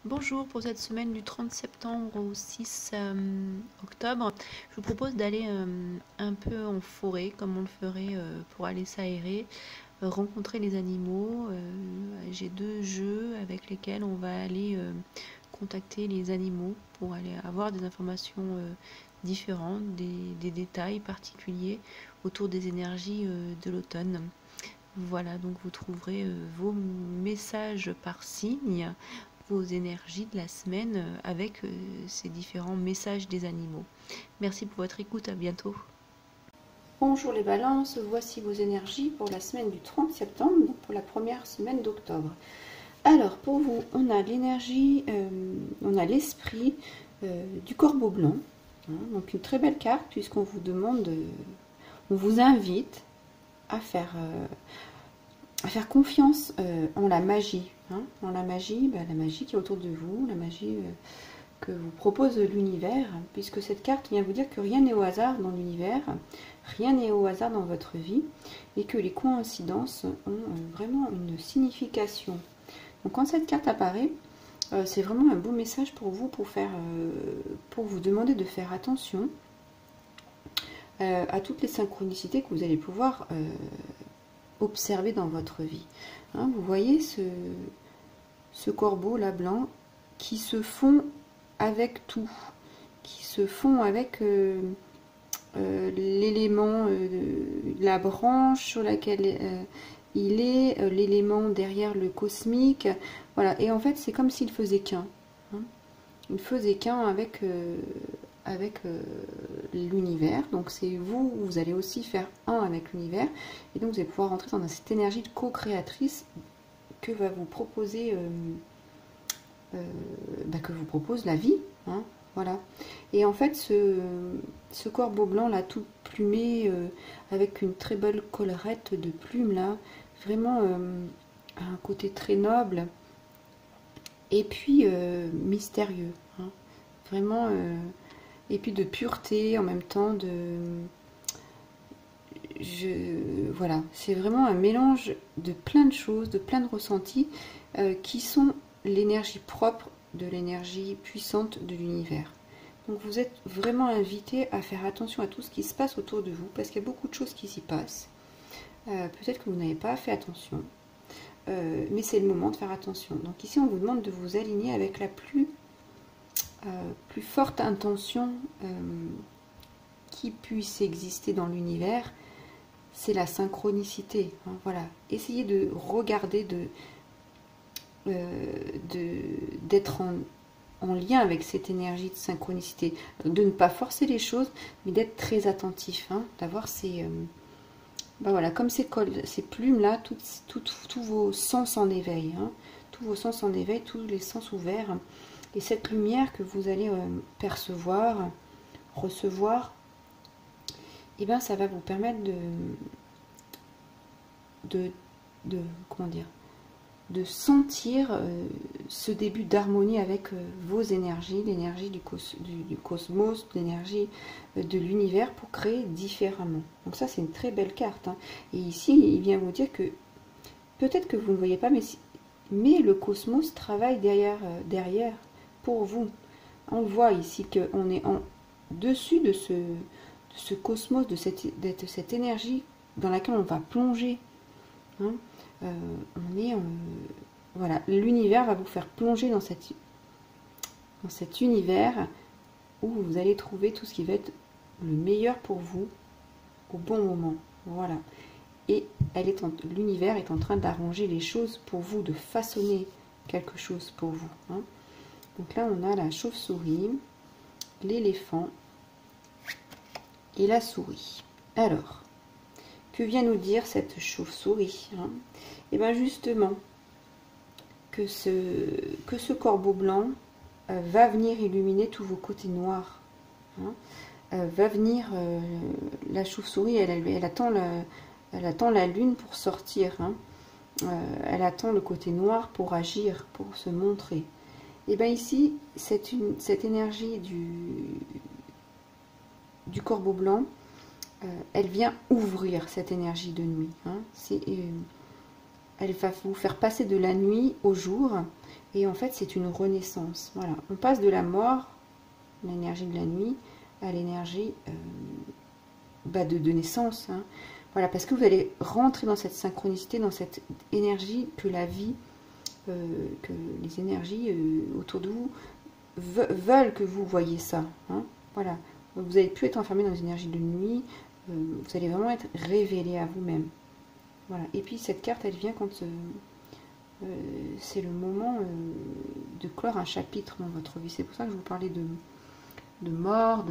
Bonjour, pour cette semaine du 30 septembre au 6 octobre, je vous propose d'aller un peu en forêt, comme on le ferait pour aller s'aérer, rencontrer les animaux. J'ai deux jeux avec lesquels on va aller contacter les animaux pour aller avoir des informations différentes, des détails particuliers autour des énergies de l'automne. Voilà, donc vous trouverez vos messages par signe, vos énergies de la semaine avec ces différents messages des animaux. Merci pour votre écoute, à bientôt. Bonjour les balances, voici vos énergies pour la semaine du 30 septembre, donc pour la première semaine d'octobre. Alors pour vous, on a l'énergie, on a l'esprit du corbeau blanc, hein, donc une très belle carte puisqu'on vous demande, on vous invite à faire confiance en la magie, hein, en la magie qui est autour de vous, la magie que vous propose l'univers, puisque cette carte vient vous dire que rien n'est au hasard dans l'univers, rien n'est au hasard dans votre vie, et que les coïncidences ont vraiment une signification. Donc quand cette carte apparaît, c'est vraiment un beau message pour vous, pour vous demander de faire attention à toutes les synchronicités que vous allez pouvoir observer dans votre vie. Hein, vous voyez ce corbeau là blanc qui se fond avec tout, qui se fond avec l'élément, la branche sur laquelle il est, l'élément derrière le cosmique, voilà, et en fait c'est comme s'il faisait qu'un, hein. Il faisait qu'un avec, l'univers, donc c'est vous, vous allez aussi faire un avec l'univers, et donc vous allez pouvoir rentrer dans cette énergie de co-créatrice que va vous proposer que vous propose la vie, hein, voilà. Et en fait ce corbeau blanc là tout plumé avec une très belle collerette de plumes là, vraiment un côté très noble et puis mystérieux, hein, vraiment et puis de pureté en même temps, voilà, c'est vraiment un mélange de plein de choses, de plein de ressentis qui sont l'énergie propre de l'énergie puissante de l'univers. Donc vous êtes vraiment invité à faire attention à tout ce qui se passe autour de vous, parce qu'il y a beaucoup de choses qui s'y passent. Peut-être que vous n'avez pas fait attention, mais c'est le moment de faire attention. Donc ici on vous demande de vous aligner avec la plus forte intention qui puisse exister dans l'univers, c'est la synchronicité, hein, voilà. Essayez de regarder, d'être en lien avec cette énergie de synchronicité, de ne pas forcer les choses, mais d'être très attentif, hein, d'avoir ces, voilà, comme ces plumes là, tous vos sens en éveil, hein, tous vos sens en éveil, tous les sens ouverts, et cette lumière que vous allez percevoir, recevoir, et bien ça va vous permettre comment dire, de sentir ce début d'harmonie avec vos énergies, l'énergie du cosmos, l'énergie de l'univers pour créer différemment. Donc ça c'est une très belle carte, hein. Et ici il vient vous dire que peut-être que vous ne voyez pas, mais le cosmos travaille derrière pour vous. On voit ici qu'on est en dessus de ce cosmos, de cette énergie dans laquelle on va plonger, hein. Voilà, l'univers va vous faire plonger dans cet univers où vous allez trouver tout ce qui va être le meilleur pour vous au bon moment. Voilà. Et l'univers est en train d'arranger les choses pour vous, de façonner quelque chose pour vous, hein. Donc là, on a la chauve-souris, l'éléphant et la souris. Alors, que vient nous dire cette chauve-souris, hein? Et bien justement, que ce corbeau blanc va venir illuminer tous vos côtés noirs, hein. Va venir, la chauve-souris, elle attend la lune pour sortir, hein. Elle attend le côté noir pour agir, pour se montrer. Et bien ici, cette énergie du corbeau blanc, elle vient ouvrir cette énergie de nuit, hein. Elle va vous faire passer de la nuit au jour, Et en fait, c'est une renaissance. Voilà, on passe de la mort, l'énergie de la nuit, à l'énergie de naissance. Hein. Voilà, parce que vous allez rentrer dans cette synchronicité, dans cette énergie que la vie, que les énergies autour de vous veulent que vous voyez ça. Hein. Voilà, donc vous n'allez plus être enfermé dans une énergie de nuit, vous allez vraiment être révélé à vous-même. Voilà, et puis cette carte, elle vient quand c'est le moment de clore un chapitre dans votre vie. C'est pour ça que je vous parlais de mort,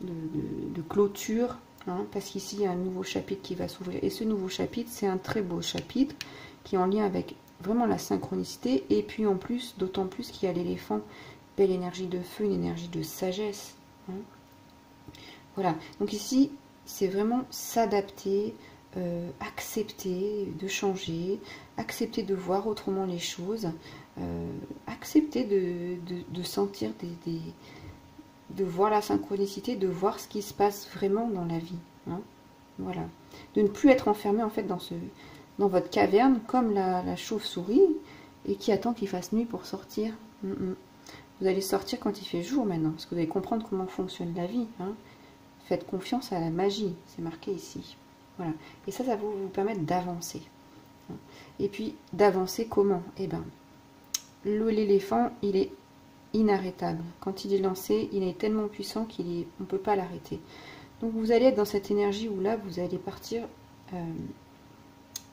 de clôture, hein, parce qu'ici il y a un nouveau chapitre qui va s'ouvrir. Et ce nouveau chapitre, c'est un très beau chapitre qui est en lien avec vraiment la synchronicité. Et puis en plus, d'autant plus qu'il y a l'éléphant, belle énergie de feu, une énergie de sagesse. Hein. Voilà, donc ici, c'est vraiment s'adapter, accepter de changer, accepter de voir autrement les choses, accepter de sentir de voir la synchronicité, de voir ce qui se passe vraiment dans la vie. Hein. Voilà. De ne plus être enfermé en fait dans votre caverne comme la chauve-souris et qui attend qu'il fasse nuit pour sortir. Vous allez sortir quand il fait jour maintenant, parce que vous allez comprendre comment fonctionne la vie. Hein. Faites confiance à la magie, c'est marqué ici. Voilà. Et ça va vous permettre d'avancer. Et puis, d'avancer comment? Eh bien, l'éléphant, il est inarrêtable. Quand il est lancé, il est tellement puissant qu'on ne peut pas l'arrêter. Donc, vous allez être dans cette énergie où là, vous allez partir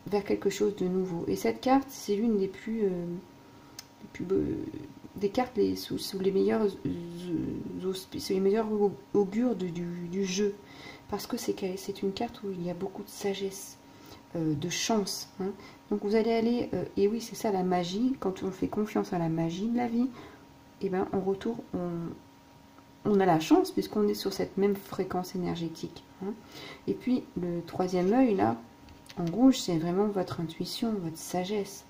vers quelque chose de nouveau. Et cette carte, c'est l'une des des cartes sous les meilleurs augures du jeu. Parce que c'est une carte où il y a beaucoup de sagesse, de chance. Hein. Donc vous allez aller, et oui c'est ça la magie, quand on fait confiance à la magie de la vie, et ben en retour on a la chance puisqu'on est sur cette même fréquence énergétique. Hein. Et puis le troisième œil là, en rouge, c'est vraiment votre intuition, votre sagesse.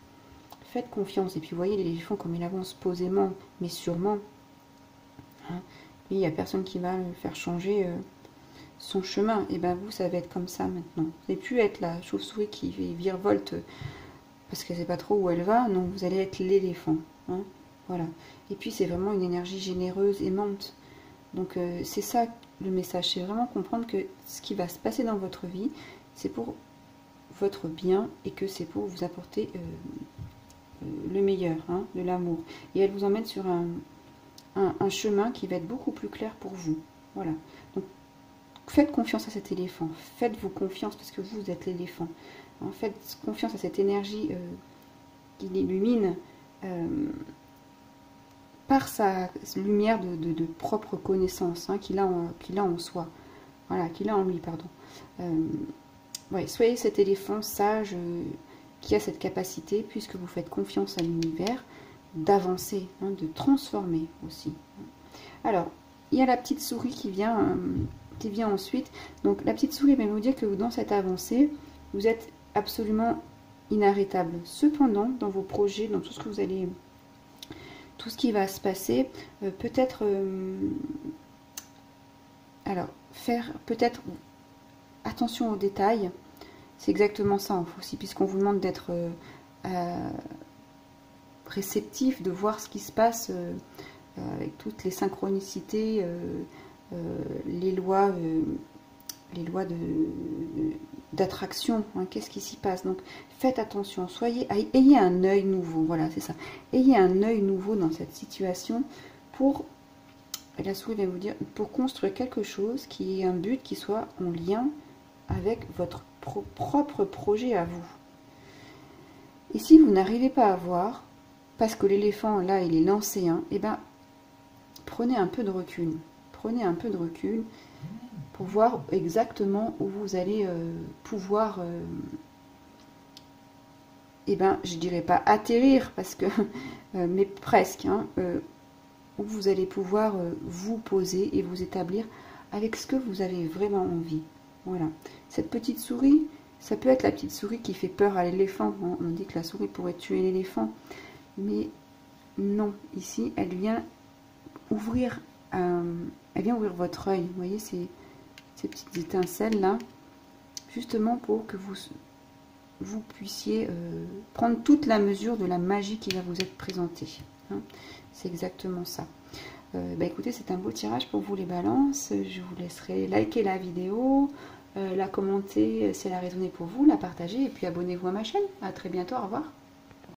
Faites confiance. Et puis vous voyez l'éléphant comme il avance posément, mais sûrement. Hein. Il n'y a personne qui va le faire changer son chemin. Et bien vous, ça va être comme ça maintenant. Vous n'allez plus être la chauve-souris qui virevolte parce qu'elle ne sait pas trop où elle va. Non, vous allez être l'éléphant. Hein. Voilà. Et puis c'est vraiment une énergie généreuse, aimante. Donc c'est ça le message. C'est vraiment comprendre que ce qui va se passer dans votre vie, c'est pour votre bien et que c'est pour vous apporter le meilleur, hein, de l'amour. Et elle vous emmène sur un chemin qui va être beaucoup plus clair pour vous. Voilà. Donc, faites confiance à cet éléphant. Faites-vous confiance parce que vous êtes l'éléphant. Hein, faites confiance à cette énergie qui l'illumine par sa lumière de propre connaissance, hein, qu'il a en soi. Voilà, qu'il a en lui, pardon. Ouais, soyez cet éléphant sage qui a cette capacité, puisque vous faites confiance à l'univers, d'avancer, hein, de transformer aussi. Alors, il y a la petite souris qui vient ensuite. Donc, la petite souris va vous dire que dans cette avancée, vous êtes absolument inarrêtable. Cependant, dans vos projets, dans tout ce que vous allez, tout ce qui va se passer, peut-être, alors, faire peut-être attention aux détails. C'est exactement ça aussi, puisqu'on vous demande d'être réceptif, de voir ce qui se passe avec toutes les synchronicités, les lois d'attraction, hein, qu'est-ce qui s'y passe. Donc faites attention, ayez un œil nouveau, voilà, c'est ça. Ayez un œil nouveau dans cette situation pour, la souris va vous dire, pour construire quelque chose qui ait un but qui soit en lien avec votre propre projet à vous. Et si vous n'arrivez pas à voir, parce que l'éléphant là il est lancé, hein, et ben prenez un peu de recul. Prenez un peu de recul pour voir exactement où vous allez pouvoir, et ben je dirais pas atterrir parce que, mais presque, hein, où vous allez pouvoir vous poser et vous établir avec ce que vous avez vraiment envie. Voilà. Cette petite souris, ça peut être la petite souris qui fait peur à l'éléphant. On dit que la souris pourrait tuer l'éléphant. Mais non, ici, elle vient ouvrir votre œil. Vous voyez ces petites étincelles là, justement pour que vous puissiez prendre toute la mesure de la magie qui va vous être présentée. Hein. C'est exactement ça. Écoutez, c'est un beau tirage pour vous les balances. Je vous laisserai liker la vidéo, la commenter si elle a résonné pour vous, la partager et puis abonnez-vous à ma chaîne. À très bientôt, au revoir.